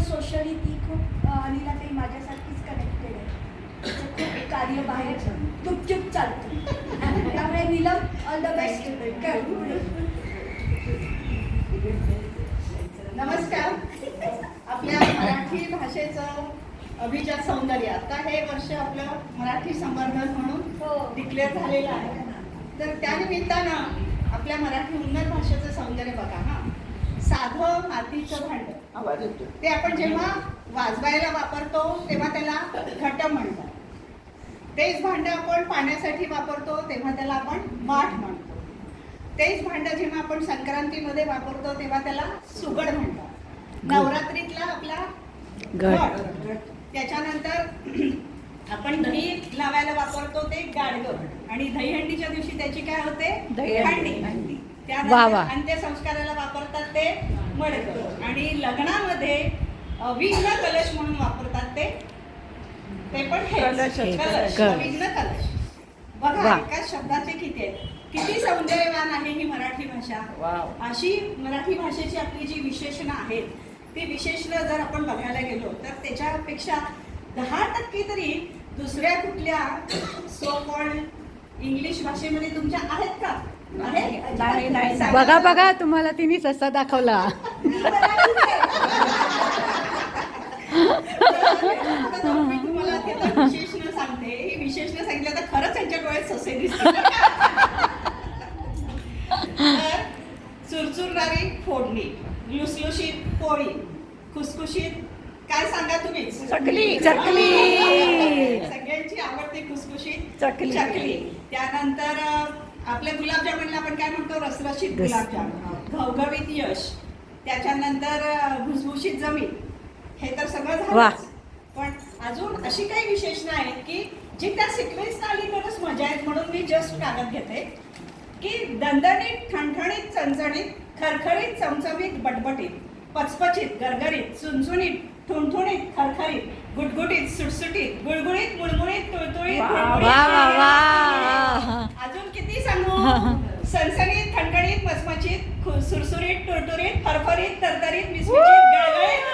Socially ती खूप अनिला ताई माझ्यासारखीच कनेक्टेड आहे. तिचं खूप कार्य बाहेर चुपचुप चालतं. त्यामुळे नीलम ऑल द बेस्ट. नमस्कार. आपल्या मराठी भाषेचं अभिजात सौंदर्य, आता हे वर्ष आपलं मराठी संवर्धन म्हणून डिक्लेअर झालेलं आहे. तर त्यानिमित्तानं आपल्या मराठी उन्नत भाषेचं सौंदर्य बघा. साधं मातीचं भांड ते आपण जेव्हा वाजवायला वापरतो तेव्हा त्याला घटम म्हणतात. तेच भांड आपण पाण्यासाठी वापरतो तेव्हा त्याला आपण माठ म्हणतो. तेच भांड जेव्हा आपण संक्रांतीमध्ये वापरतो तेव्हा त्याला सुगड म्हणतात. नवरात्रीतला आपला घट. त्याच्यानंतर आपण दही लावायला वापरतो ते गाडगं, आणि दहीहंडीच्या दिवशी त्याची काय होते हंडी. त्यानंतर अंत्यसंस्काराला वापरतात ते मडकं, आणि लग्नामध्ये विघ्न कलश म्हणून वापरतात ते पण कलश. विघ्न कलश. बघा एकाच शब्दाचे किती आहेत. किती सौंदर्यवान आहे ही मराठी भाषा. अशी मराठी भाषेची आपली जी विशेषणं आहेत ती विशेषणं जर आपण बघायला गेलो तर त्याच्यापेक्षा 10% तरी दुसऱ्या कुठल्या सो कॉल्ड इंग्लिश भाषेमध्ये तुमच्या आहेत का? बघा बघा, तुम्हाला तिने ससा दाखवला. मी तुम्हाला विशेषणं सांगते. ही विशेषणं सांगितलं तर खरंच यांच्या डोळ्यात ससे दिसतील. तर चुरचुरणारी फोडणी, लुसलुशीत पोळी, खुसखुशीत काय सांगा तुम्ही? चकली. सगळ्यांची आवडती खुसखुशीत चकली. त्यानंतर आपल्या गुलाबजामुनला आपण काय म्हणतो? रसरशीत गुलाबजामुन. घवघवीत यश. त्याच्यानंतर भुसभुशीत जमीन. हे तर सगळं झालं. पण अजून अशी काही विशेषणं आहेत की जी त्या सिक्वेन्स आली तरच मजा आहेत. म्हणून मी जस्ट कागद घेते की दणदणीत, ठणठणीत, चणचणीत, खरखरीत, चमचमीत, बटबटीत, पचपचीत, गरगरीत, चुणचुणीत, ठुणठुणीत, खरखरीत, गुटगुटीत, सुटसुटीत, गुळगुळीत, मुळमुळीत, तुळतुळीत. अजून किती सांगू? सणसणीत, ठणठणीत, मचमचीत, सुरसुरीत, टुरटुरीत, फरफरीत, तरतरीत, मिसमिसीत, गळगळीत.